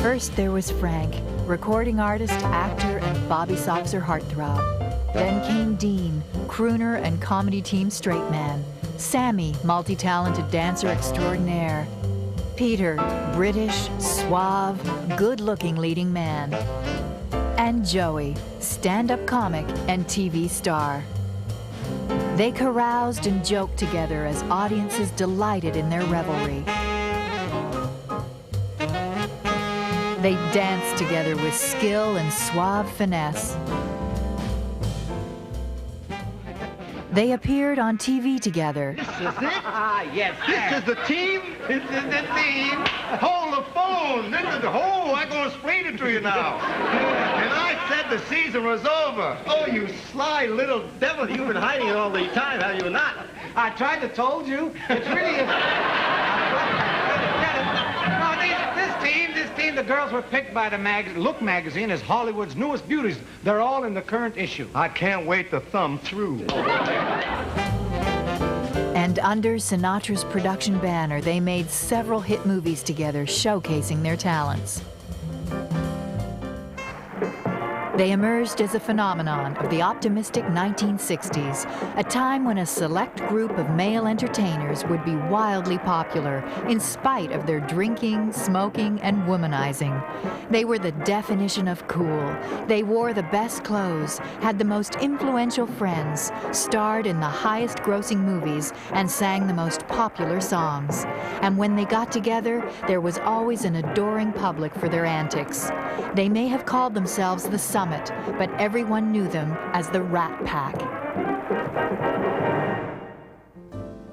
First there was Frank, recording artist, actor, and Bobby Soxer heartthrob. Then came Dean, crooner and comedy team straight man. Sammy, multi-talented dancer extraordinaire. Peter, British, suave, good-looking leading man. And Joey, stand-up comic and TV star. They caroused and joked together as audiences delighted in their revelry. They danced together with skill and suave finesse. They appeared on TV together. This is it? Yes, This is the team? This is the team. Hold the phone. This is the whole. I'm going to explain it to you now. And I said the season was over. Oh, you sly little devil. You've been hiding it all the time, have you not? I tried to told you. It's really a... No, this team, the girls were picked by the Look magazine as Hollywood's newest beauties. They're all in the current issue. I can't wait to thumb through. And under Sinatra's production banner, they made several hit movies together, showcasing their talents. They emerged as a phenomenon of the optimistic 1960s, a time when a select group of male entertainers would be wildly popular in spite of their drinking, smoking, and womanizing. They were the definition of cool. They wore the best clothes, had the most influential friends, starred in the highest-grossing movies, and sang the most popular songs. And when they got together, there was always an adoring public for their antics. They may have called themselves the Summit, but everyone knew them as the Rat Pack.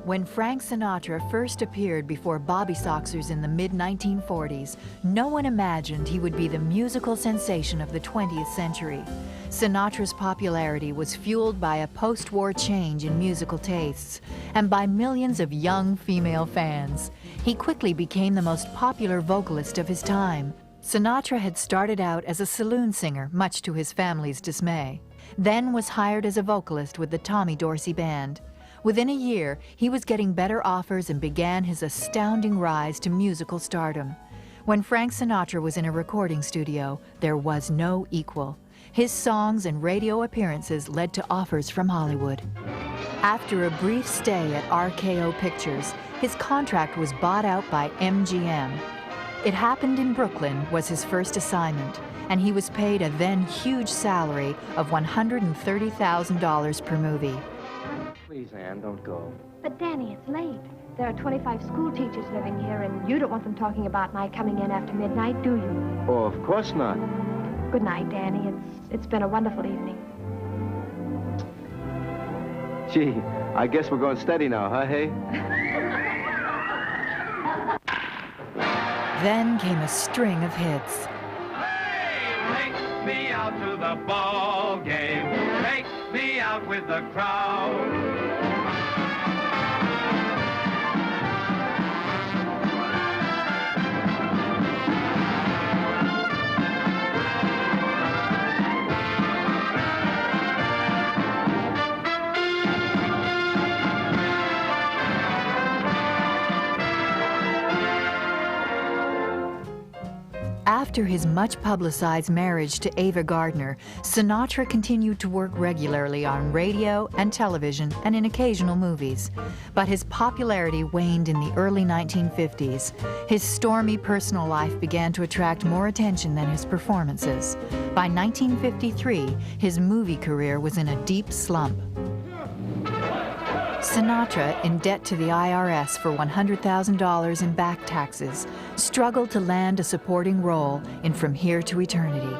When Frank Sinatra first appeared before Bobby Soxers in the mid-1940s, no one imagined he would be the musical sensation of the 20th century. Sinatra's popularity was fueled by a post-war change in musical tastes and by millions of young female fans. He quickly became the most popular vocalist of his time. Sinatra had started out as a saloon singer, much to his family's dismay, then was hired as a vocalist with the Tommy Dorsey Band. Within a year, he was getting better offers and began his astounding rise to musical stardom. When Frank Sinatra was in a recording studio, there was no equal. His songs and radio appearances led to offers from Hollywood. After a brief stay at RKO Pictures, his contract was bought out by MGM. It Happened in Brooklyn was his first assignment, and he was paid a then huge salary of $130,000 per movie. Please, Anne, don't go. But, Danny, it's late. There are 25 school teachers living here, and you don't want them talking about my coming in after midnight, do you? Oh, of course not. Good night, Danny. It's been a wonderful evening. Gee, I guess we're going steady now, huh, hey? Then came a string of hits. Hey, take me out to the ball game. Take me out with the crowd. After his much-publicized marriage to Ava Gardner, Sinatra continued to work regularly on radio and television and in occasional movies. But his popularity waned in the early 1950s. His stormy personal life began to attract more attention than his performances. By 1953, his movie career was in a deep slump. Sinatra, in debt to the IRS for $100,000 in back taxes, struggled to land a supporting role in From Here to Eternity.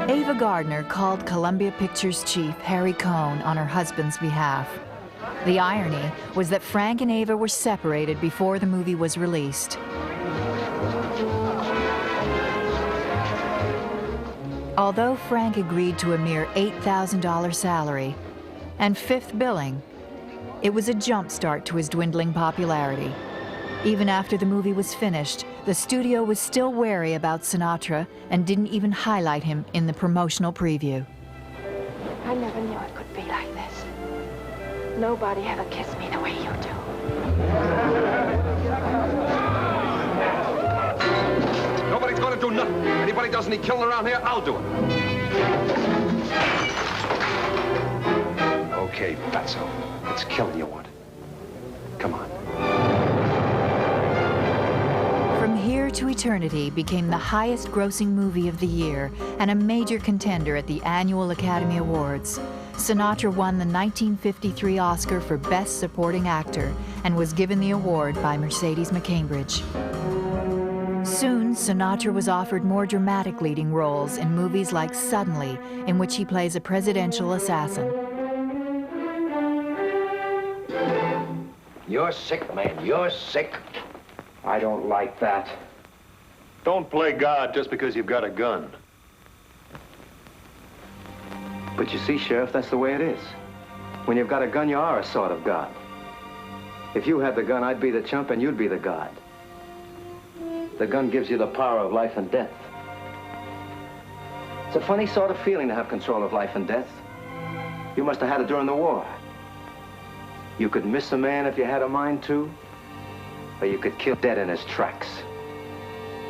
Ava Gardner called Columbia Pictures chief Harry Cohn on her husband's behalf. The irony was that Frank and Ava were separated before the movie was released. Although Frank agreed to a mere $8,000 salary and fifth billing, it was a jump start to his dwindling popularity. Even after the movie was finished, the studio was still wary about Sinatra and didn't even highlight him in the promotional preview. I never knew it could be like this. Nobody ever kissed me the way you do. Nobody's gonna do nothing. Anybody does any killing around here, I'll do it. Okay, Fatso. It's killing you want. Come on. From Here to Eternity became the highest-grossing movie of the year and a major contender at the annual Academy Awards. Sinatra won the 1953 Oscar for Best Supporting Actor and was given the award by Mercedes McCambridge. Soon, Sinatra was offered more dramatic leading roles in movies like Suddenly, in which he plays a presidential assassin. You're sick, man. You're sick. I don't like that. Don't play God just because you've got a gun. But you see, Sheriff, that's the way it is. When you've got a gun, you are a sort of God. If you had the gun, I'd be the chump and you'd be the God. The gun gives you the power of life and death. It's a funny sort of feeling to have control of life and death. You must have had it during the war. You could miss a man if you had a mind to, or you could kill dead in his tracks.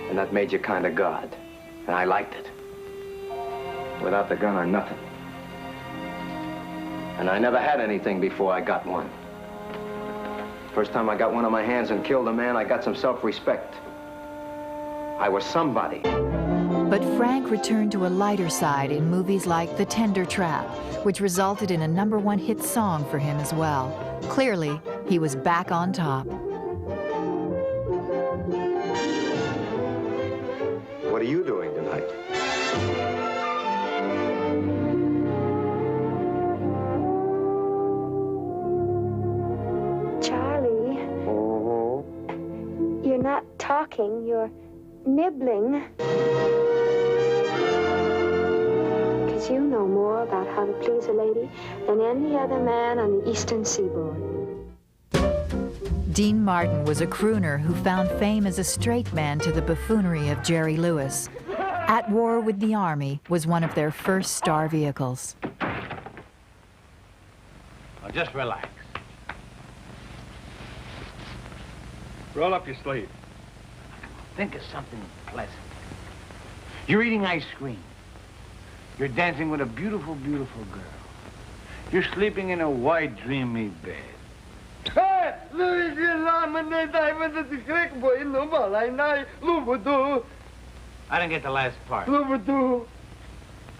And that made you kind of God. And I liked it. Without the gun, I'm nothing. And I never had anything before I got one. First time I got one on my hands and killed a man, I got some self-respect. I was somebody. But Frank returned to a lighter side in movies like The Tender Trap, which resulted in a #1 hit song for him as well. Clearly, he was back on top. What are you doing tonight? Charlie. Oh. You're not talking, you're nibbling. Because you know more about how to please a lady than any other man on the Eastern Seaboard. Dean Martin was a crooner who found fame as a straight man to the buffoonery of Jerry Lewis. At War with the Army was one of their first star vehicles. Now just relax. Roll up your sleeve. Think of something pleasant. You're eating ice cream. You're dancing with a beautiful, beautiful girl. You're sleeping in a white, dreamy bed. I I didn't get the last part. Now,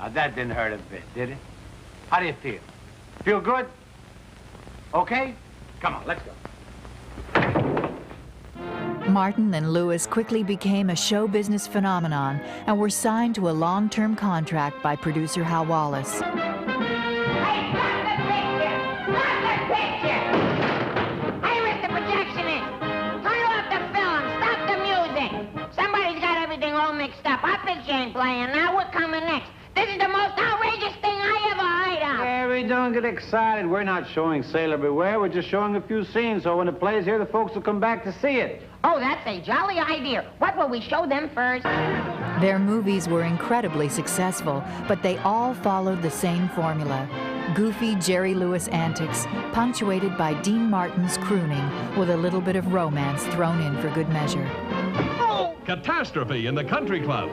that didn't hurt a bit, did it? How do you feel? Feel good? Okay? Come on, let's go. Martin and Lewis quickly became a show business phenomenon and were signed to a long-term contract by producer Hal Wallace. Hey, stop the picture! Stop the picture! Hey, Mr. Projectionist! Turn off the film! Stop the music! Somebody's got everything all mixed up. Our picture ain't playing now. We're coming next. This is the most outrageous thing I ever heard of. Mary, don't get excited. We're not showing Sailor Beware. We're just showing a few scenes, so when it plays here, the folks will come back to see it. Oh, that's a jolly idea. What will we show them first? Their movies were incredibly successful, but they all followed the same formula. Goofy Jerry Lewis antics, punctuated by Dean Martin's crooning, with a little bit of romance thrown in for good measure. Catastrophe in the Country Club.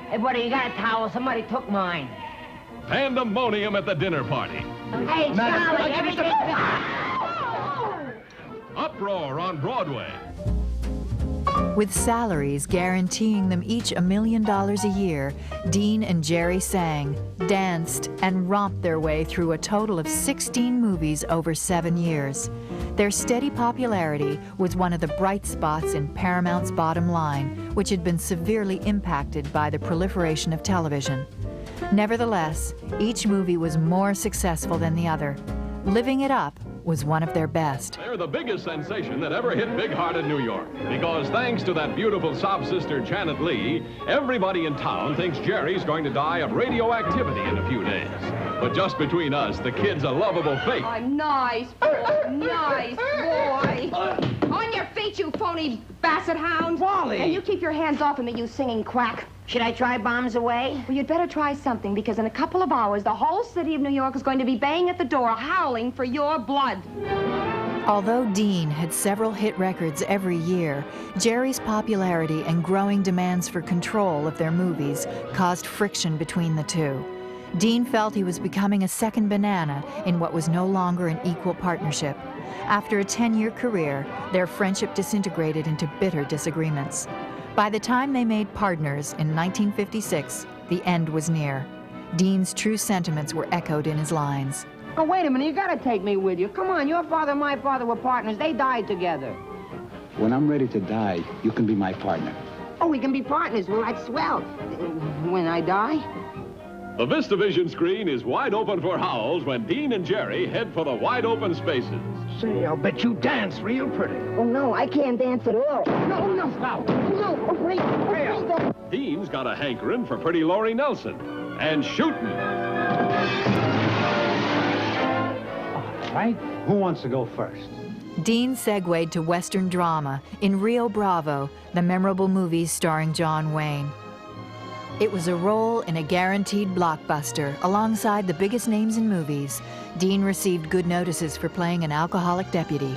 Hey, buddy, you got a towel? Somebody took mine. Pandemonium at the dinner party. Hey, Charlie, everything... Uproar on Broadway. With salaries guaranteeing them each $1 million a year, Dean and Jerry sang, danced, and romped their way through a total of 16 movies over 7 years. Their steady popularity was one of the bright spots in Paramount's bottom line, which had been severely impacted by the proliferation of television. Nevertheless, each movie was more successful than the other. Living It Up was one of their best. They're the biggest sensation that ever hit big-hearted New York. Because thanks to that beautiful sob sister Janet Leigh, everybody in town thinks Jerry's going to die of radioactivity in a few days. But just between us, the kid's a lovable fake. Nice boy, nice boy. On your feet, you phony basset hound. Wally! And you keep your hands off of me, you singing quack. Should I try bombs away? Well, you'd better try something, because in a couple of hours, the whole city of New York is going to be banging at the door, howling for your blood. Although Dean had several hit records every year, Jerry's popularity and growing demands for control of their movies caused friction between the two. Dean felt he was becoming a second banana in what was no longer an equal partnership. After a 10-year career, their friendship disintegrated into bitter disagreements. By the time they made Partners in 1956, the end was near. Dean's true sentiments were echoed in his lines. Oh, wait a minute, you gotta take me with you. Come on, your father and my father were partners. They died together. When I'm ready to die, you can be my partner. Oh, we can be partners. Well, that's swell. When I die? The VistaVision screen is wide open for howls when Dean and Jerry head for the wide open spaces. Say, I'll bet you dance real pretty. Oh, no, I can't dance at all. No, no. No, oh, please. Oh, please. Dean's got a hankering for pretty Laurie Nelson. And shooting. Right? Who wants to go first? Dean segued to Western drama in Rio Bravo, the memorable movies starring John Wayne. It was a role in a guaranteed blockbuster alongside the biggest names in movies. Dean received good notices for playing an alcoholic deputy.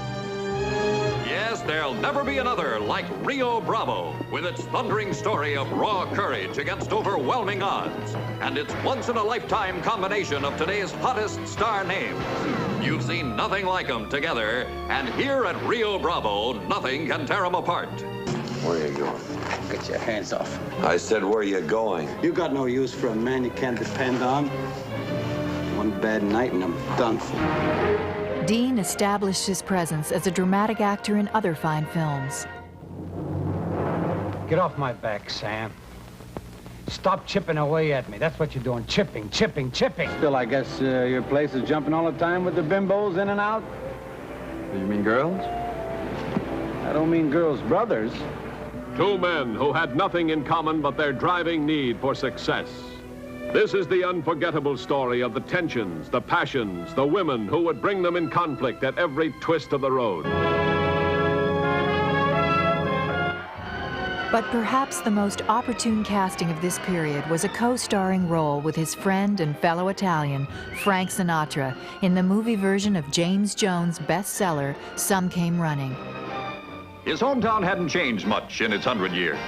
Yes, there'll never be another like Rio Bravo, with its thundering story of raw courage against overwhelming odds, and its once-in-a-lifetime combination of today's hottest star names. You've seen nothing like them together, and here at Rio Bravo, nothing can tear them apart. Where are you going? Get your hands off. I said, where are you going? You got no use for a man you can't depend on. One bad night and I'm done for. Dean established his presence as a dramatic actor in other fine films. Get off my back, Sam. Stop chipping away at me. That's what you're doing. Chipping, chipping, chipping. Still, I guess your place is jumping all the time with the bimbos in and out? You mean girls? I don't mean girls' brothers. Two men who had nothing in common but their driving need for success. This is the unforgettable story of the tensions, the passions, the women who would bring them in conflict at every twist of the road. But perhaps the most opportune casting of this period was a co-starring role with his friend and fellow Italian, Frank Sinatra, in the movie version of James Jones' bestseller, Some Came Running. His hometown hadn't changed much in its 100 years.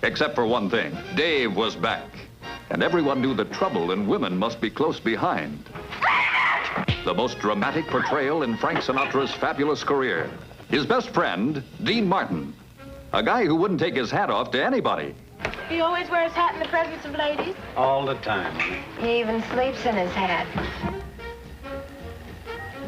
Except for one thing, Dave was back. And everyone knew the trouble and women must be close behind. The most dramatic portrayal in Frank Sinatra's fabulous career. His best friend, Dean Martin. A guy who wouldn't take his hat off to anybody. He always wears hat in the presence of ladies. All the time. He even sleeps in his hat.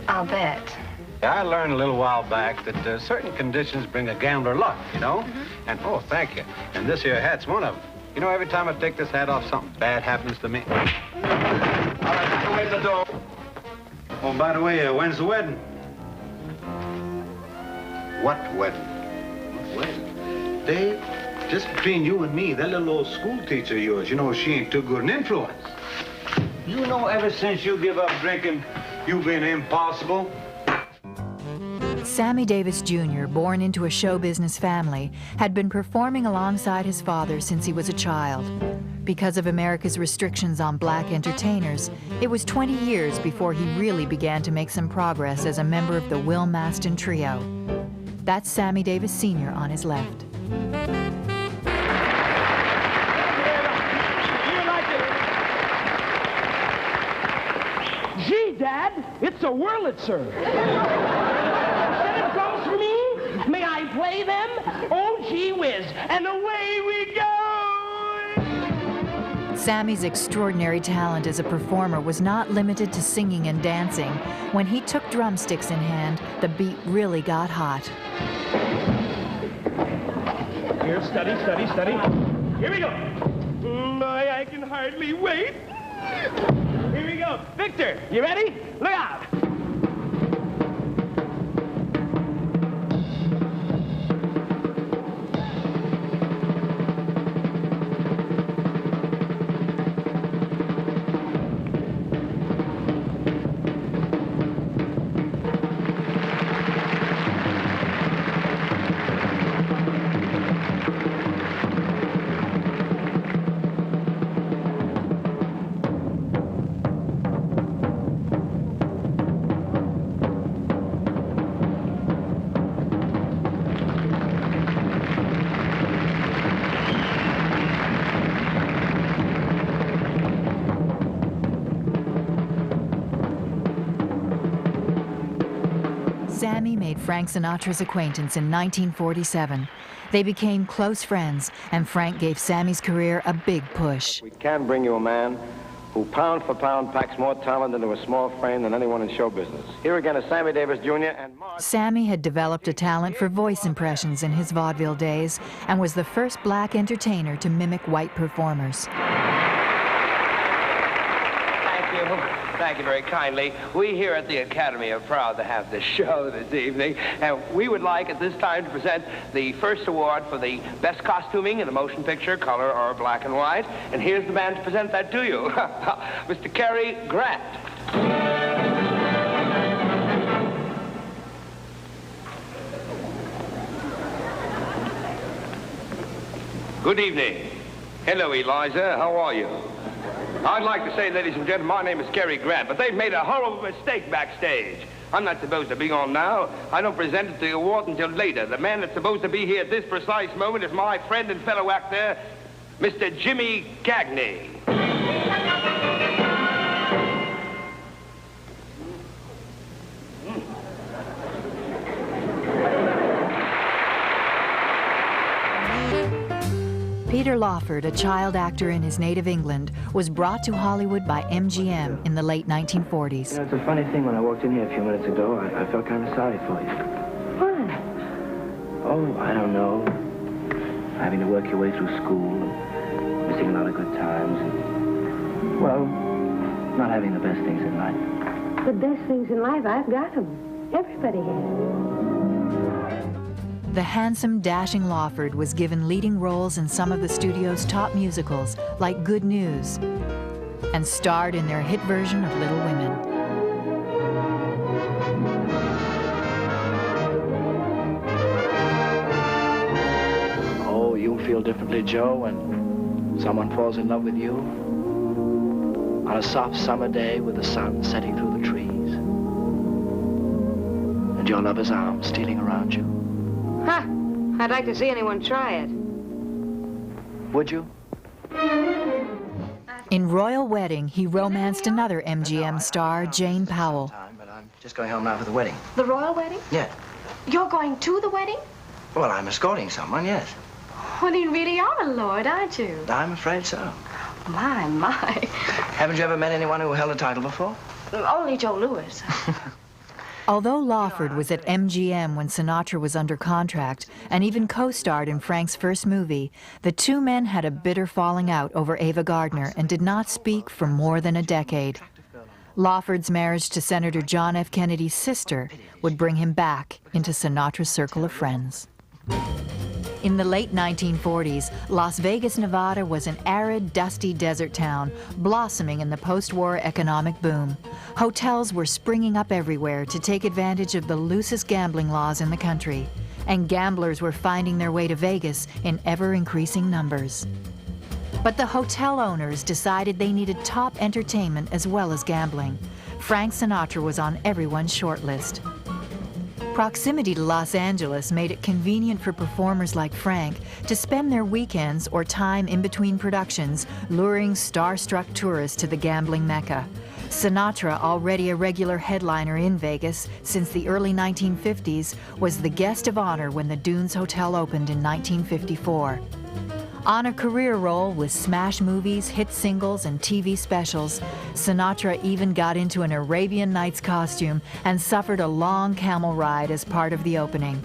I'll bet. I learned a little while back that certain conditions bring a gambler luck, you know? And, oh, thank you. And this here hat's one of them. You know, every time I take this hat off, something bad happens to me. All right, go in the door. Oh, by the way, when's the wedding? What wedding? What wedding? Dave, just between you and me, that little old school teacher of yours, you know, she ain't too good an influence. You know, ever since you give up drinking, you've been impossible. Sammy Davis Jr., born into a show business family, had been performing alongside his father since he was a child. Because of America's restrictions on black entertainers, it was 20 years before he really began to make some progress as a member of the Will Maston Trio. That's Sammy Davis Sr. on his left. Gee, Dad, it's a Wurlitzer. It goes for me. May I play them? Oh, gee whiz. And away we go. Sammy's extraordinary talent as a performer was not limited to singing and dancing. When he took drumsticks in hand, the beat really got hot. Here, steady, steady, steady. Here we go. My, I can hardly wait. Here we go. Victor, you ready? Look out. made Frank Sinatra's acquaintance in 1947. They became close friends, and Frank gave Sammy's career a big push. We can bring you a man who pound for pound packs more talent into a small frame than anyone in show business. Here again is Sammy Davis Jr. and Mark. Sammy had developed a talent for voice impressions in his vaudeville days and was the first black entertainer to mimic white performers. Thank you very kindly. We here at the Academy are proud to have this show this evening, and we would like at this time to present the first award for the best costuming in a motion picture, color or black and white. And here's the man to present that to you, Mr. Cary Grant. Good evening. Hello, Eliza. How are you? I'd like to say, ladies and gentlemen, my name is Cary Grant, but they've made a horrible mistake backstage. I'm not supposed to be on now. I don't present it to the award until later. The man that's supposed to be here at this precise moment is my friend and fellow actor, Mr. Jimmy Cagney. Peter Lawford, a child actor in his native England, was brought to Hollywood by MGM in the late 1940s. You know, it's a funny thing. When I walked in here a few minutes ago, I felt kind of sorry for you. Why? Oh, I don't know. Having to work your way through school, and missing a lot of good times, and, well, not having the best things in life. The best things in life, I've got them. Everybody has. The handsome, dashing Lawford was given leading roles in some of the studio's top musicals, like Good News, and starred in their hit version of Little Women. Oh, you feel differently, Joe, when someone falls in love with you on a soft summer day with the sun setting through the trees and your lover's arms stealing around you. Huh. I'd like to see anyone try it. Would you? In Royal Wedding, he romanced another MGM star, Jane Powell. But I'm just going home now for the wedding. The royal wedding? Yeah. You're going to the wedding? Well, I'm escorting someone, yes. Well, you really are a lord, aren't you? I'm afraid so. My, my. Haven't you ever met anyone who held a title before? Only Joe Louis. Although Lawford was at MGM when Sinatra was under contract and even co-starred in Frank's first movie, the two men had a bitter falling out over Ava Gardner and did not speak for more than a decade. Lawford's marriage to Senator John F. Kennedy's sister would bring him back into Sinatra's circle of friends. In the late 1940s, Las Vegas, Nevada was an arid, dusty desert town, blossoming in the post-war economic boom. Hotels were springing up everywhere to take advantage of the loosest gambling laws in the country, and gamblers were finding their way to Vegas in ever-increasing numbers. But the hotel owners decided they needed top entertainment as well as gambling. Frank Sinatra was on everyone's short list. Proximity to Los Angeles made it convenient for performers like Frank to spend their weekends or time in between productions luring star-struck tourists to the gambling mecca. Sinatra, already a regular headliner in Vegas since the early 1950s, was the guest of honor when the Dunes Hotel opened in 1954. On a career roll with smash movies, hit singles, and TV specials, Sinatra even got into an Arabian Nights costume and suffered a long camel ride as part of the opening.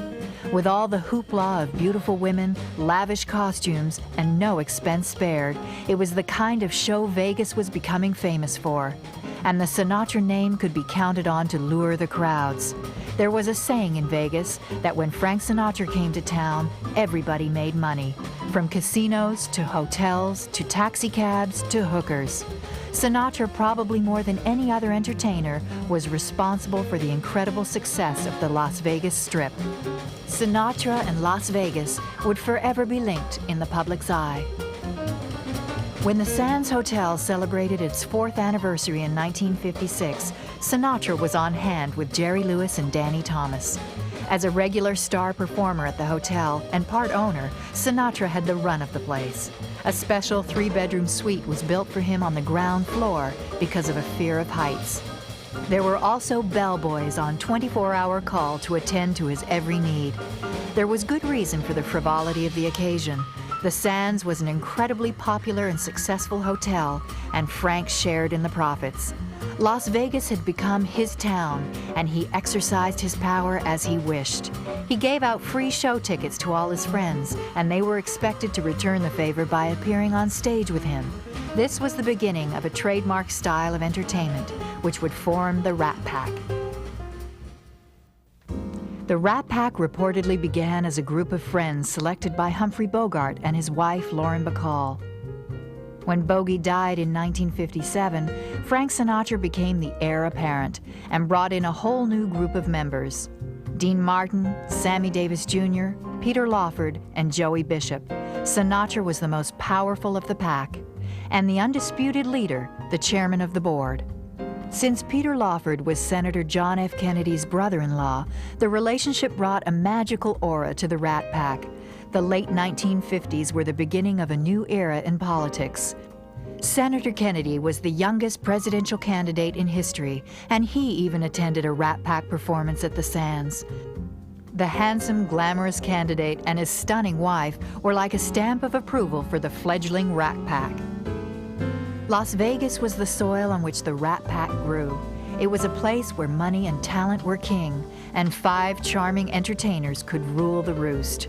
With all the hoopla of beautiful women, lavish costumes, and no expense spared, it was the kind of show Vegas was becoming famous for. And the Sinatra name could be counted on to lure the crowds. There was a saying in Vegas that when Frank Sinatra came to town, everybody made money. From casinos to hotels to taxicabs to hookers. Sinatra, probably more than any other entertainer, was responsible for the incredible success of the Las Vegas Strip. Sinatra and Las Vegas would forever be linked in the public's eye. When the Sands Hotel celebrated its 4th anniversary in 1956, Sinatra was on hand with Jerry Lewis and Danny Thomas. As a regular star performer at the hotel and part owner, Sinatra had the run of the place. A special 3-bedroom suite was built for him on the ground floor because of a fear of heights. There were also bellboys on 24-hour call to attend to his every need. There was good reason for the frivolity of the occasion. The Sands was an incredibly popular and successful hotel, and Frank shared in the profits. Las Vegas had become his town, and he exercised his power as he wished. He gave out free show tickets to all his friends, and they were expected to return the favor by appearing on stage with him. This was the beginning of a trademark style of entertainment, which would form the Rat Pack. The Rat Pack reportedly began as a group of friends selected by Humphrey Bogart and his wife, Lauren Bacall. When Bogey died in 1957, Frank Sinatra became the heir apparent and brought in a whole new group of members: Dean Martin, Sammy Davis Jr., Peter Lawford, and Joey Bishop. Sinatra was the most powerful of the pack, and the undisputed leader, the chairman of the board. Since Peter Lawford was Senator John F. Kennedy's brother-in-law, the relationship brought a magical aura to the Rat Pack. The late 1950s were the beginning of a new era in politics. Senator Kennedy was the youngest presidential candidate in history, and he even attended a Rat Pack performance at the Sands. The handsome, glamorous candidate and his stunning wife were like a stamp of approval for the fledgling Rat Pack. Las Vegas was the soil on which the Rat Pack grew. It was a place where money and talent were king, and 5 charming entertainers could rule the roost.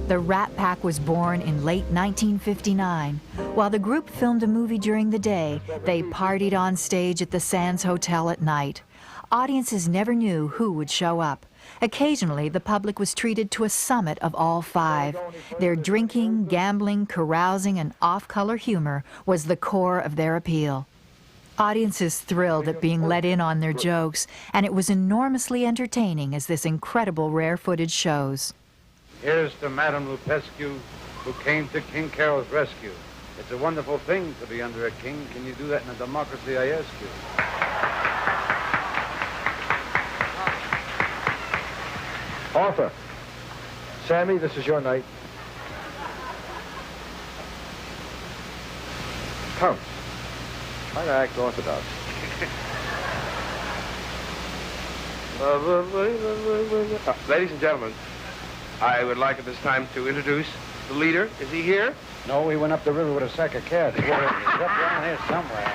The Rat Pack was born in late 1959. While the group filmed a movie during the day, they partied on stage at the Sands Hotel at night. Audiences never knew who would show up. Occasionally, the public was treated to a summit of all 5. Their drinking, gambling, carousing, and off-color humor was the core of their appeal. Audiences thrilled at being let in on their jokes, and it was enormously entertaining as this incredible rare footage shows. Here's to Madame Lupescu, who came to King Carol's rescue. It's a wonderful thing to be under a king. Can you do that in a democracy, I ask you? Arthur. Sammy, this is your night. Come. Try to act orthodox. Ladies and gentlemen, I would like at this time to introduce the leader. Is he here? No, he went up the river with a sack of cash. He's up around here somewhere.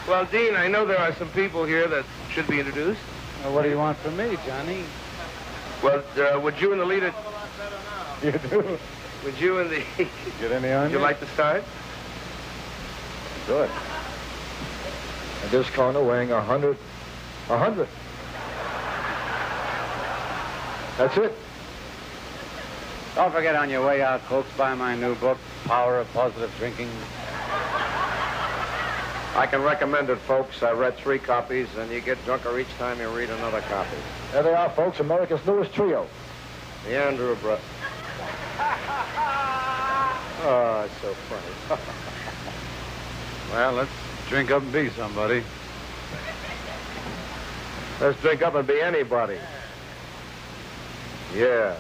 Well, Dean, I know there are some people here that should be introduced. Well, what do you want from me, Johnny? Well, would you and the leader... You do? Would you and the... Get any on Would you like to start? Good. And this corner weighing 100. 100. That's it. Don't forget on your way out, folks, buy my new book, Power of Positive Drinking. I can recommend it, folks. I read 3 copies, and you get drunker each time you read another copy. There they are, folks. America's newest trio. The Andrew Brothers. Oh, it's so funny. Well, let's drink up and be somebody. Let's drink up and be anybody. Yeah.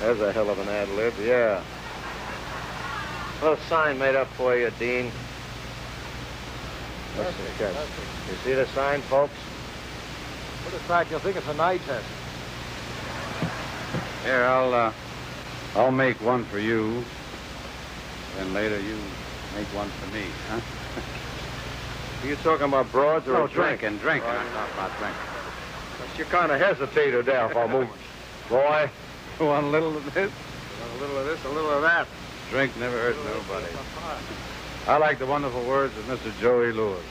There's a hell of an ad lib, yeah. Little sign made up for you, Dean. Listen, you see the sign, folks? What the fact you'll think it's an eye test. Here, I'll make one for you. Then later you make one for me, huh? Are you talking about broads or No, a drink? drinking. I'm talking about drinking. You kind of hesitated there for a moment. Boy. Want a little of this? A little of this, a little of that. Drink never hurt nobody. I like the wonderful words of Mr. Joey Lewis.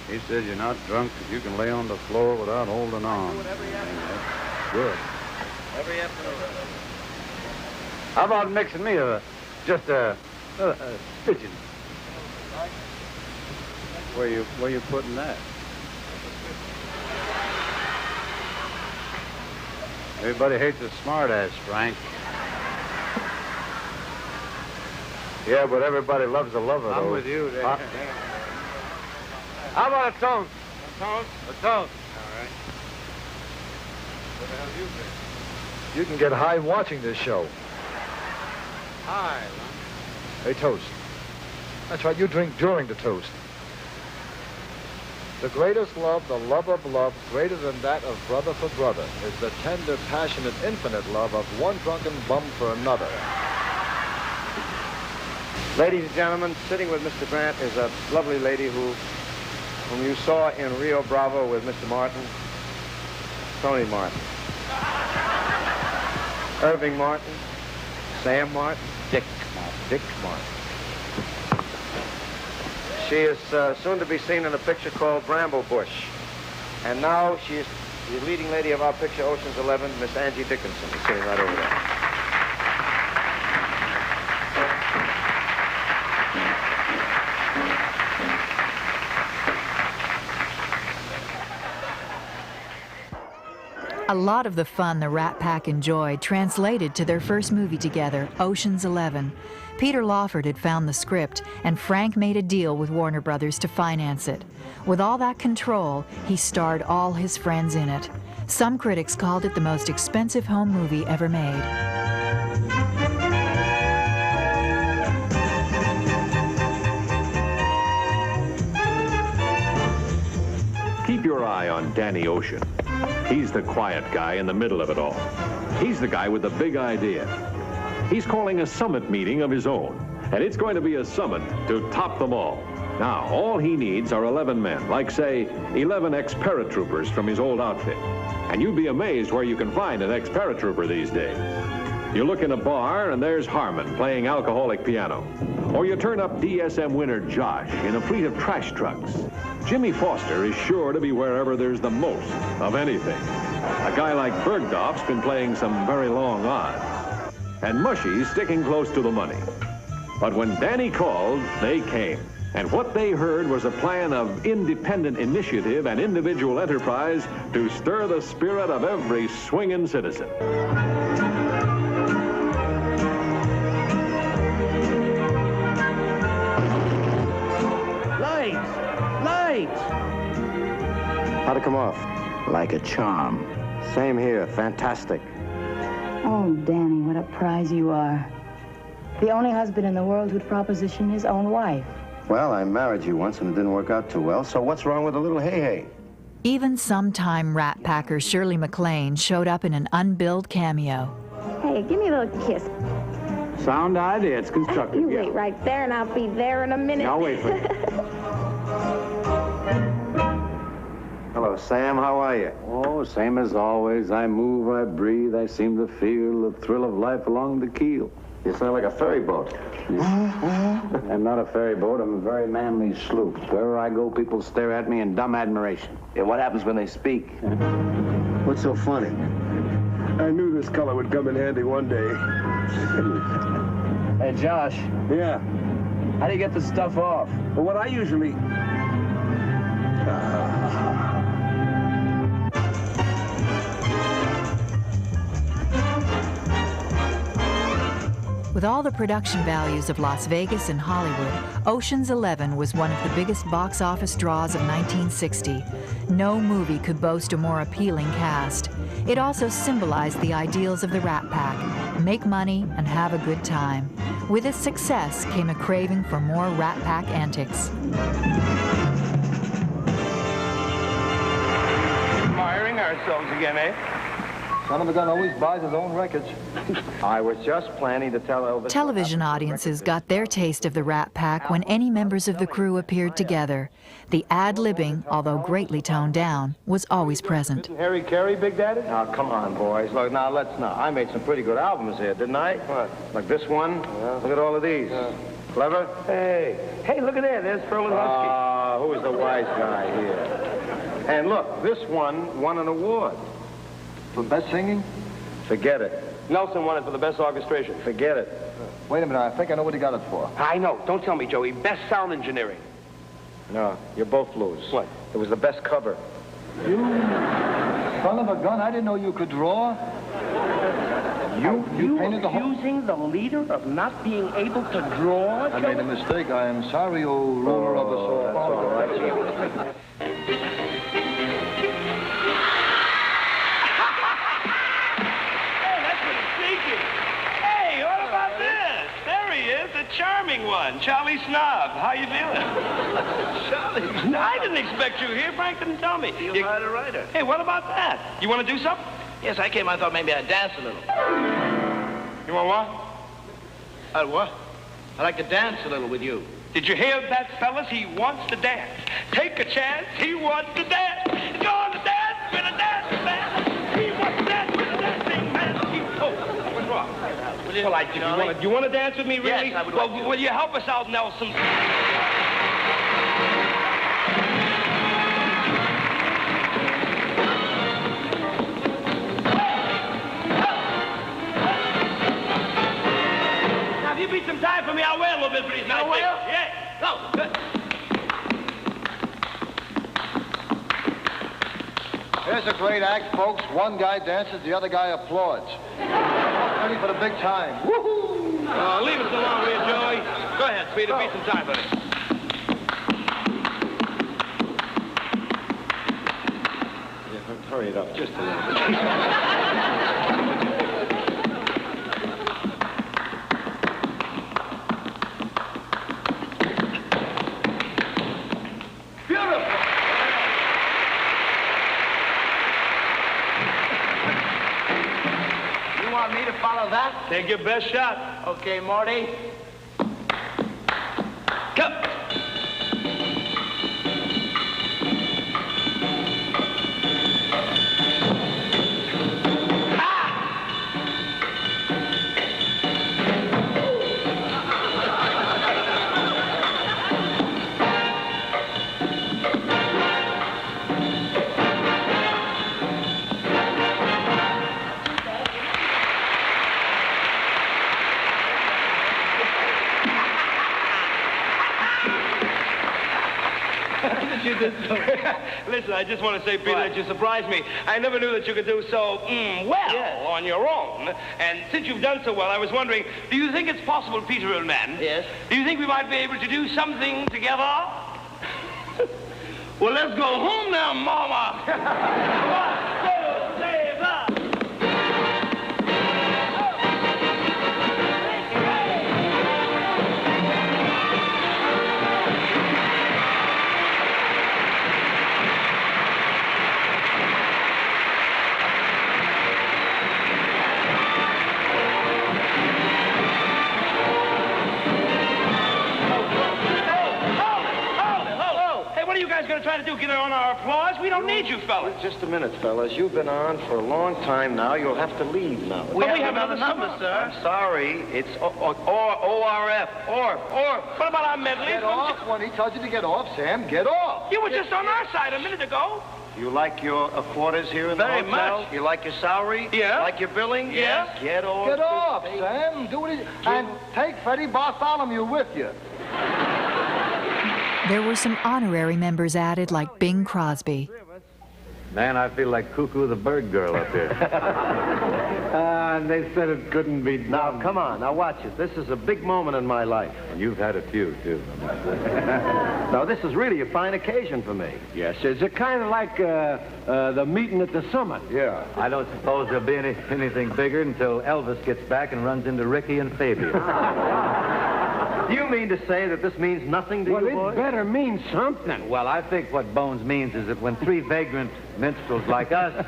He said you're not drunk if you can lay on the floor without holding on. That's good. Every afternoon. How about mixing me just a pigeon? Where you putting that? Everybody hates a smart-ass, Frank. Yeah, but everybody loves a lover, I'm though. with you, Dave. Huh? How about a toast? A toast? A toast. All right. Where the hell have you been? You can get high watching this show. Hi, Hey, toast. That's right, you drink during the toast. The greatest love, the love of love, greater than that of brother for brother, is the tender, passionate, infinite love of one drunken bum for another. Ladies and gentlemen, sitting with Mr. Grant is a lovely lady whom you saw in Rio Bravo with Mr. Martin, Tony Martin, Irving Martin, Sam Martin, Dick Martin. She is soon to be seen in a picture called Bramble Bush. And now she is the leading lady of our picture, Ocean's 11, Miss Angie Dickinson, is sitting right over there. A lot of the fun the Rat Pack enjoyed translated to their first movie together, Ocean's 11. Peter Lawford had found the script, and Frank made a deal with Warner Brothers to finance it. With all that control, he starred all his friends in it. Some critics called it the most expensive home movie ever made. Keep your eye on Danny Ocean. He's the quiet guy in the middle of it all. He's the guy with the big idea. He's calling a summit meeting of his own, and it's going to be a summit to top them all. Now, all he needs are 11 men, like, say, 11 ex-paratroopers from his old outfit. And you'd be amazed where you can find an ex-paratrooper these days. You look in a bar, and there's Harmon playing alcoholic piano. Or you turn up DSM winner Josh in a fleet of trash trucks. Jimmy Foster is sure to be wherever there's the most of anything. A guy like Bergdorf's been playing some very long odds. And Mushy's sticking close to the money. But when Danny called, they came. And what they heard was a plan of independent initiative and individual enterprise to stir the spirit of every swinging citizen. Lights! How'd it come off? Like a charm. Same here. Fantastic. Oh, Danny, what a prize you are. The only husband in the world who'd proposition his own wife. Well, I married you once and it didn't work out too well, so what's wrong with a little hey-hey? Even sometime Rat Packer Shirley MacLaine showed up in an unbilled cameo. Hey, give me a little kiss. Sound idea. It's constructive. You wait right there, and I'll be there in a minute. I'll wait for you. Hello, Sam. How are you? Oh, same as always. I move, I breathe. I seem to feel the thrill of life along the keel. You sound like a ferry boat. I'm not a ferry boat. I'm a very manly sloop. Wherever I go, people stare at me in dumb admiration. Yeah, what happens when they speak? What's so funny? I knew this color would come in handy one day. Hey, Josh. Yeah? How do you get this stuff off? Well, what I usually... With all the production values of Las Vegas and Hollywood, Ocean's 11 was one of the biggest box office draws of 1960. No movie could boast a more appealing cast. It also symbolized the ideals of the Rat Pack: make money and have a good time. With its success came a craving for more Rat Pack antics. Admiring ourselves again, eh? Son of a gun always buys his own records. I was just planning to tell Elvis... Television audiences got their taste of the Rat Pack when any members of the crew appeared together. The ad-libbing, although greatly toned down, was always present. Isn't Harry Carey Big Daddy? Now, come on, boys. Look, now, let's not. I made some pretty good albums here, didn't I? What? Like this one. Yeah. Look at all of these. Yeah. Clever? Hey, look at there. There's Ferlin Husky. Who's the wise guy here? And look, this one won an award. For best singing? Forget it. Nelson won it for the best orchestration. Forget it. Wait a minute, I think I know what he got it for. I know. Don't tell me, Joey. Best sound engineering. No, you both lose. What? It was the best cover. You son of a gun, I didn't know you could draw. You painted the whole... accusing the leader of not being able to draw? I made a mistake. I am sorry, O ruler of us all. That's all right. charming one, Charlie Snob. How you feeling? Charlie? No, I didn't expect you here. Frank didn't tell me. You hired a writer. Hey, what about that? You want to do something? Yes, I came. I thought maybe I'd dance a little. You want what? What? I'd like to dance a little with you. Did you hear that, fellas? He wants to dance. Take a chance. He wants to dance. Go on to dance with a dancing man. He wants to dance with a dancing man. Oh, what's wrong? Well, you want to dance with me, really? Yes, I would well, like to. Will you help us out, Nelson? Now, if you beat some time for me, I'll wail a little bit for these nice things. Yeah. No, good. Here's a great act, folks. One guy dances, the other guy applauds. Ready for the big time. Woohoo! Leave us alone, will you, Joey? Go ahead, Speeder. Beat some time for me. Yeah, hurry it up just a little bit. Me to follow that? Take your best shot. Okay, Morty. Come. You did so. Listen, I just want to say, Peter, that you surprised me. I never knew that you could do so well on your own. And since you've done so well, I was wondering, do you think it's possible, Peter, old man? Yes. Do you think we might be able to do something together? Well, let's go home now, Mama. 1, 2, 3, 4. Going to try to do, get on our applause? We don't need you fellas. Just a minute, fellas. You've been on for a long time now. You'll have to leave now. We have another number, sir. I'm sorry. It's ORF. Or. What about our medley? Get off when he tells you to get off, Sam. Get off. You were just on our side a minute ago. You like your quarters here in the Very hotel? much. You like your salary? Yeah. Like your billing? Yeah. Yes. Get off. Get off, Sam. Do it. And take Freddie Bartholomew with you. There were some honorary members added, like Bing Crosby. Man, I feel like Cuckoo the Bird Girl up here. They said it couldn't be done. Now, come on. Now, watch it. This is a big moment in my life. And you've had a few, too. Now, this is really a fine occasion for me. Yes, is it kind of like the meeting at the summit? Yeah. I don't suppose there'll be anything bigger until Elvis gets back and runs into Ricky and Fabian. Do you mean to say that this means nothing to you, boys? Well, it better mean something. Well, I think what Bones means is that when three vagrant minstrels like us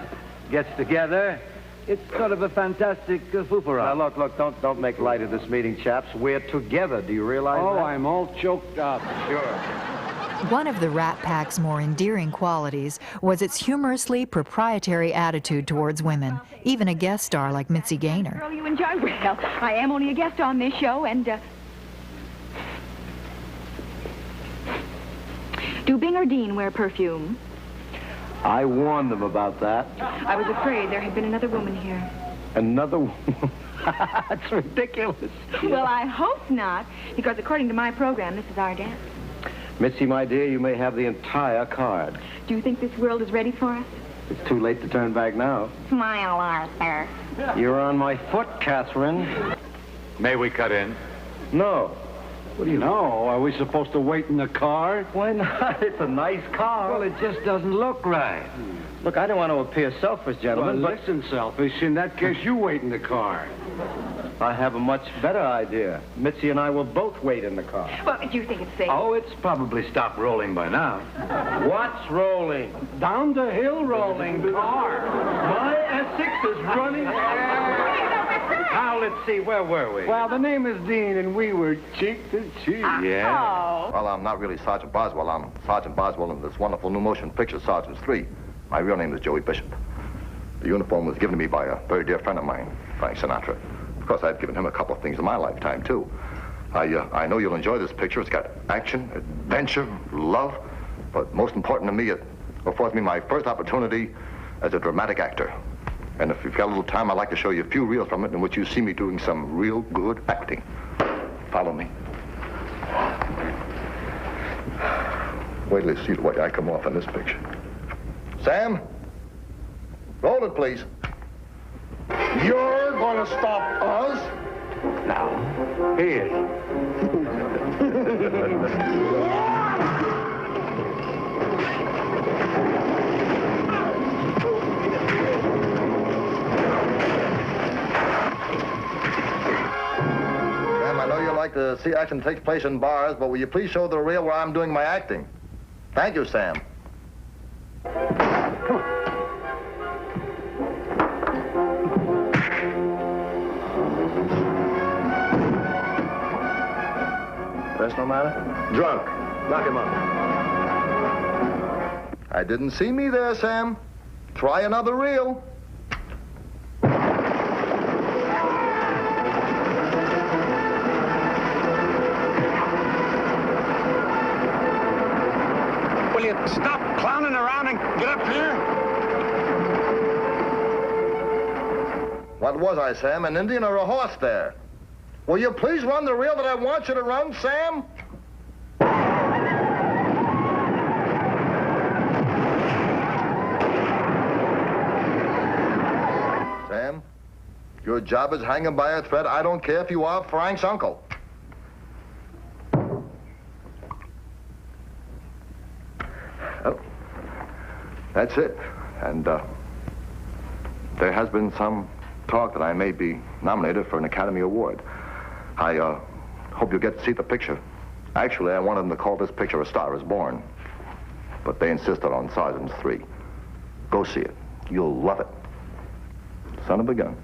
gets together, it's sort of a fantastic foo-for-all. Now, look, don't make light of this meeting, chaps. We're together. Do you realize that? Oh, I'm all choked up. Sure. One of the Rat Pack's more endearing qualities was its humorously proprietary attitude towards women, even a guest star like Mitzi Gaynor. Girl, you enjoy. Well, I am only a guest on this show, and do Bing or Dean wear perfume? I warned them about that. I was afraid there had been another woman here. Another woman? That's ridiculous. Well, I hope not, because according to my program, this is our dance. Mitzi, my dear, you may have the entire card. Do you think this world is ready for us? It's too late to turn back now. Smile, Arthur. You're on my foot, Catherine. May we cut in? No. What do you know? Are we supposed to wait in the car? Why not? It's a nice car. Well, it just doesn't look right. Look, I don't want to appear selfish, gentlemen, Well, but listen, selfish. In that case, you wait in the car. I have a much better idea. Mitzi and I will both wait in the car. Well, do you think it's safe? Oh, it's probably stopped rolling by now. What's rolling? Down the hill rolling car. My Essex is running. Now, let's see, where were we? Well, the name is Dean, and we were cheek to cheek. Yeah. Well, I'm not really Sergeant Boswell. I'm Sergeant Boswell in this wonderful new motion picture, Sergeants 3. My real name is Joey Bishop. The uniform was given to me by a very dear friend of mine, Frank Sinatra. Of course, I've given him a couple of things in my lifetime, too. I know you'll enjoy this picture. It's got action, adventure, love. But most important to me, it affords me my first opportunity as a dramatic actor. And if you've got a little time, I'd like to show you a few reels from it in which you see me doing some real good acting. Follow me. Wait till you see the way I come off in this picture. Sam? Roll it, please. You're going to stop us? Now, here. Sam, I know you like to see action takes place in bars, but will you please show the reel where I'm doing my acting? Thank you, Sam. Rest no matter? Drunk. Knock him up. I didn't see me there, Sam. Try another reel. Will you stop clowning around and get up here? What was I, Sam, an Indian or a horse there? Will you please run the reel that I want you to run, Sam? Sam, your job is hanging by a thread. I don't care if you are Frank's uncle. Oh, that's it. And there has been some talk that I may be nominated for an Academy Award. I hope you'll get to see the picture. Actually, I wanted them to call this picture A Star Is Born, but they insisted on Sergeants 3. Go see it. You'll love it. Son of a gun.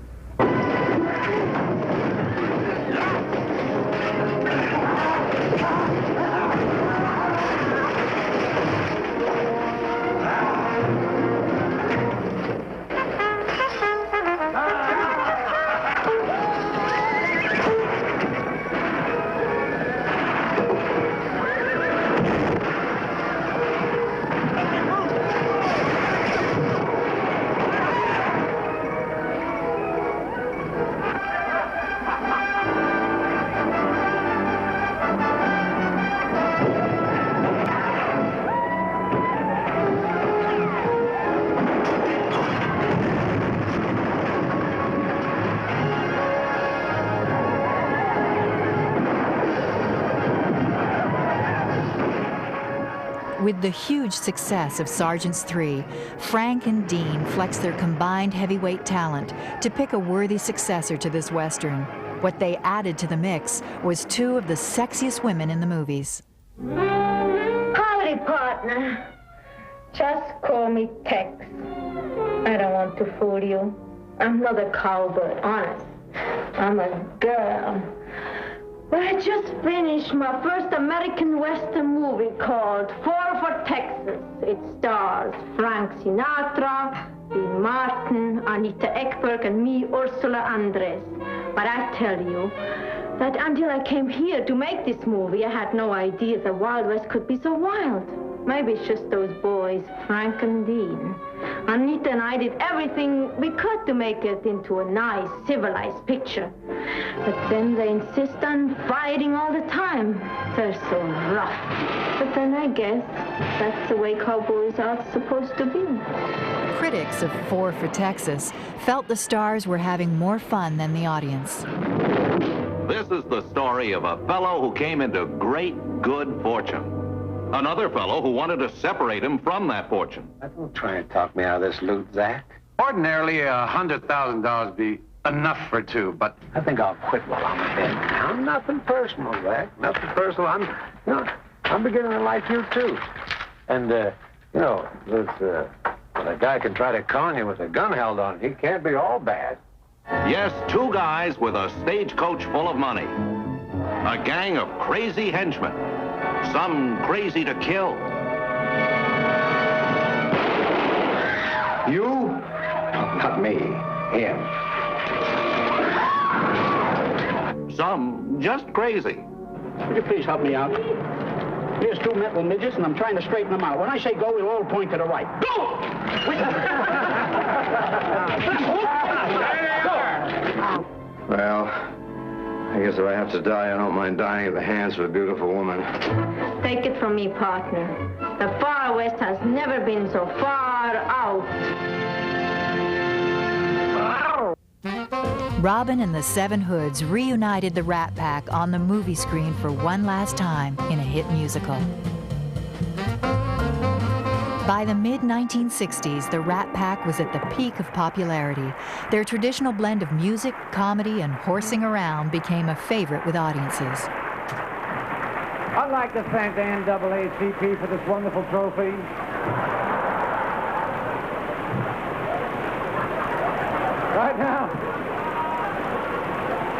With the huge success of Sergeants 3, Frank and Dean flexed their combined heavyweight talent to pick a worthy successor to this Western. What they added to the mix was two of the sexiest women in the movies. Howdy, partner. Just call me Tex. I don't want to fool you. I'm not a cowboy, honest. I'm a girl. Well, I just finished my first American Western movie called Four for Texas. It stars Frank Sinatra, Dean Martin, Anita Ekberg, and me, Ursula Andress. But I tell you that until I came here to make this movie, I had no idea the Wild West could be so wild. Maybe it's just those boys, Frank and Dean. Anita and I did everything we could to make it into a nice, civilized picture. But then they insist on fighting all the time. They're so rough. But then I guess that's the way cowboys are supposed to be. Critics of Four for Texas felt the stars were having more fun than the audience. This is the story of a fellow who came into great good fortune. Another fellow who wanted to separate him from that fortune. Don't try and talk me out of this loot, Zach. Ordinarily, $100,000 would be enough for two, but I think I'll quit while I'm ahead. Now, nothing personal, Zach. Nothing personal. I'm beginning to like you, too. And, when a guy can try to con you with a gun held on him, he can't be all bad. Yes, two guys with a stagecoach full of money. A gang of crazy henchmen. Some crazy to kill. You? Not me. Him. Some just crazy. Would you please help me out? Here's two mental midgets, and I'm trying to straighten them out. When I say go, we'll all point to the right. Go! Well, I guess if I have to die, I don't mind dying at the hands of a beautiful woman. Take it from me, partner. The Far West has never been so far out. Robin and the Seven Hoods reunited the Rat Pack on the movie screen for one last time in a hit musical. By the mid-1960s, the Rat Pack was at the peak of popularity. Their traditional blend of music, comedy, and horsing around became a favorite with audiences. I'd like to thank the NAACP for this wonderful trophy.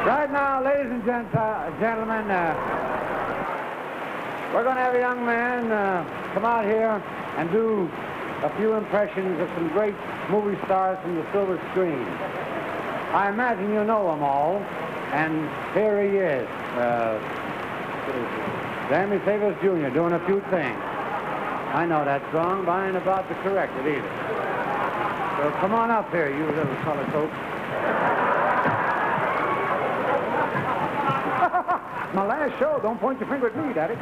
Right now, ladies and gentlemen, we're going to have a young man come out here and do a few impressions of some great movie stars from the silver screen. I imagine you know them all, and here he is, Sammy Davis Jr. doing a few things. I know that's wrong, but I ain't about to correct it either. So come on up here, you little color coat. My last show. Don't point your finger at me, Daddy.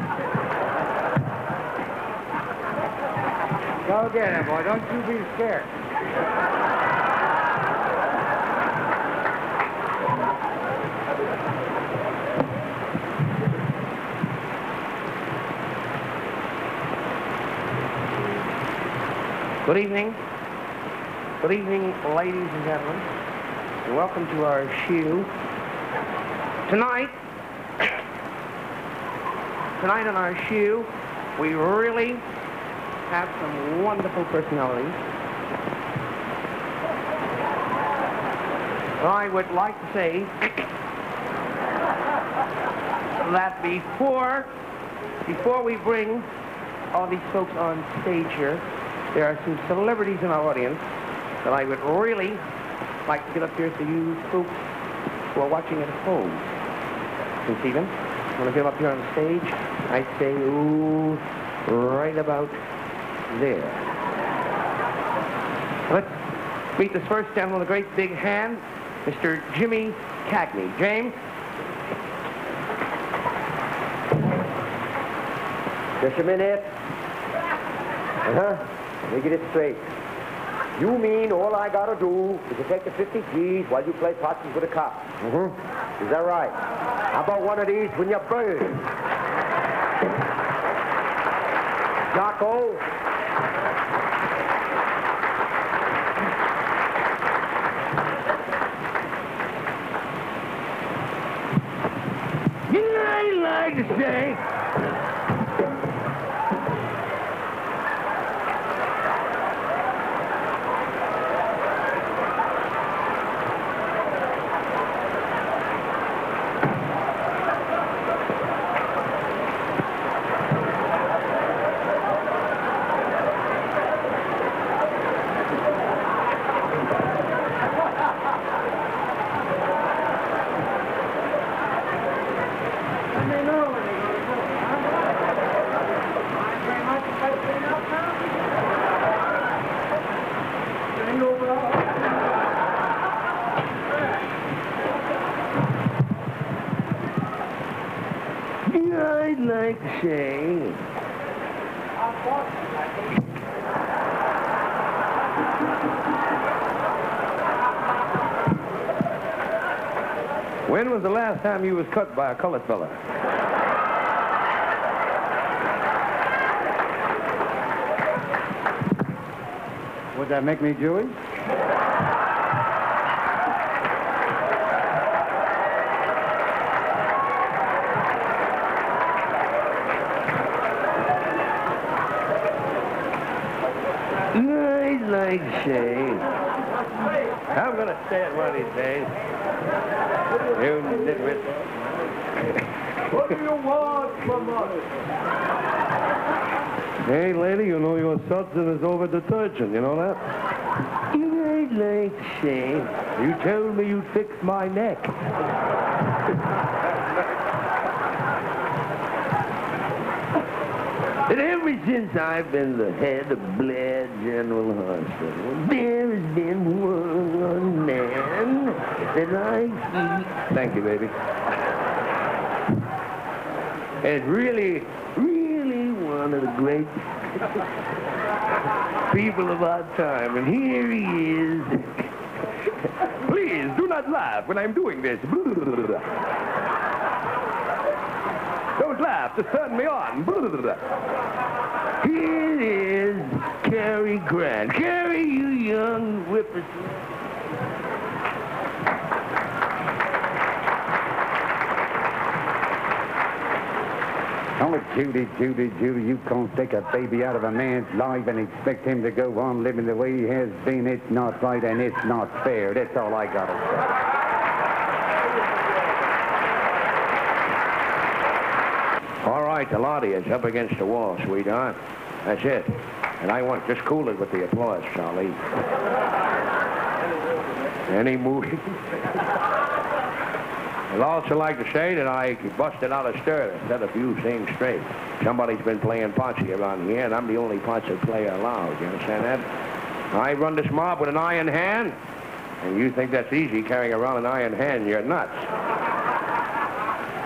Go get him, boy. Don't you be scared. Good evening. Good evening, ladies and gentlemen. And welcome to our show. Tonight on our show, we really have some wonderful personalities. I would like to say that before we bring all these folks on stage here, there are some celebrities in our audience that I would really like to get up here to you folks who are watching at home. And Stephen, want to get up here on the stage? I say, ooh, right about there. Let's meet this first gentleman with a great big hand, Mr. Jimmy Cagney. James? Just a minute. Let me get it straight. You mean all I gotta do is to take the 50 G's while you play possums with the cops? Mm-hmm. Is that right? How about one of these when you burn? Jocko? You know, I like to say... I'd like to say... When was the last time you was cut by a colored fella? Would that make me Jewish? I'd like to say, I'm going to say it one of these days. You nitwit. What do you want from us? Hey, lady, you know your substance is over detergent. You know that? I'd like to say, you told me you'd fix my neck. And ever since I've been the head of Blair General Hospital, there has been one man that I... Thank you, baby. And really one of the great people of our time. And here he is. Please, do not laugh when I'm doing this. Don't laugh, just turn me on. Here is Cary Grant. Cary, you young whippersnapper. Oh, Judy, Judy, Judy, you can't take a baby out of a man's life and expect him to go on living the way he has been. It's not right and it's not fair. That's all I got to say. All right, the lottie is up against the wall, sweetheart. That's it. And I want just cool it with the applause, Charlie. Any movie? I'd also like to say that I busted out a stir instead of you saying straight. Somebody's been playing potsy around here, and I'm the only potsy player allowed. You understand that? I run this mob with an iron hand, and you think that's easy carrying around an iron hand. You're nuts.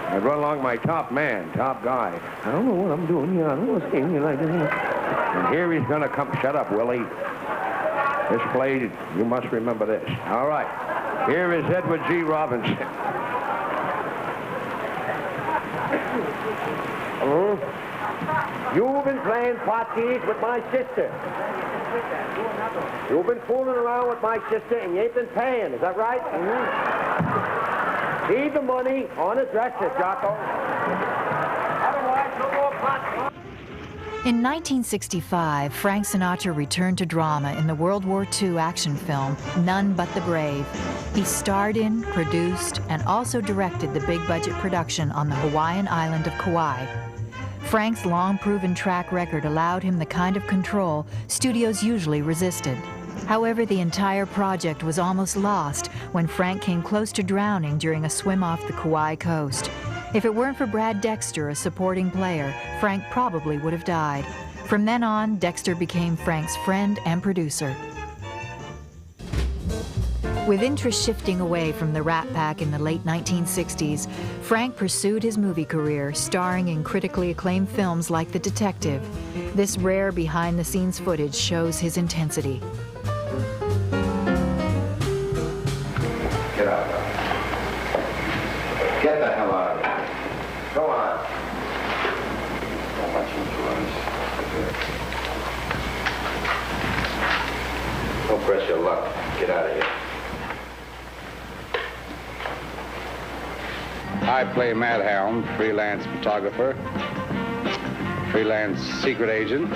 I run along my top man, top guy. I don't know what I'm doing here. I don't want to you like this. And here he's going to come. Shut up, Willie. This play, you must remember this. All right. Here is Edward G. Robinson. You've been playing parties with my sister. You've been fooling around with my sister and you ain't been paying. Is that right? Mm-hmm. Leave the money on the dresser, Jocko. Otherwise, no more parties. In 1965, Frank Sinatra returned to drama in the World War II action film None But the Brave. He starred in, produced, and also directed the big-budget production on the Hawaiian island of Kauai. Frank's long-proven track record allowed him the kind of control studios usually resisted. However, the entire project was almost lost when Frank came close to drowning during a swim off the Kauai coast. If it weren't for Brad Dexter, a supporting player, Frank probably would have died. From then on, Dexter became Frank's friend and producer. With interest shifting away from the Rat Pack in the late 1960s, Frank pursued his movie career, starring in critically acclaimed films like The Detective. This rare behind-the-scenes footage shows his intensity. Get out. Get the hell out of here. Go on. So much influence. Don't press your luck. Get out of here. I play Matt Helm, freelance photographer, freelance secret agent.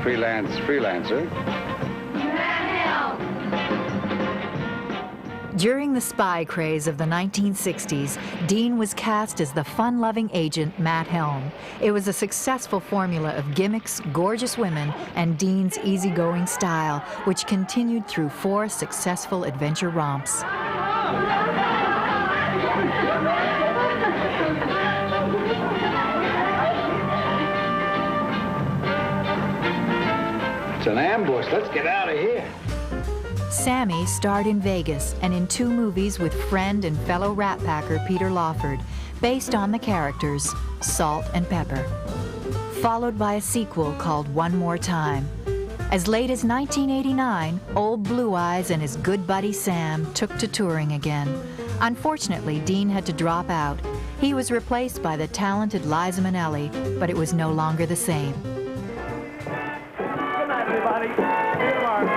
Freelance freelancer. During the spy craze of the 1960s, Dean was cast as the fun-loving agent Matt Helm. It was a successful formula of gimmicks, gorgeous women, and Dean's easygoing style, which continued through 4 successful adventure romps. It's an ambush. Let's get out of here. Sammy starred in Vegas and in 2 movies with friend and fellow Rat Packer Peter Lawford, based on the characters Salt and Pepper, followed by a sequel called One More Time. As late as 1989, Old Blue Eyes and his good buddy Sam took to touring again. Unfortunately, Dean had to drop out. He was replaced by the talented Liza Minnelli, but it was no longer the same. Good night, everybody. See you tomorrow.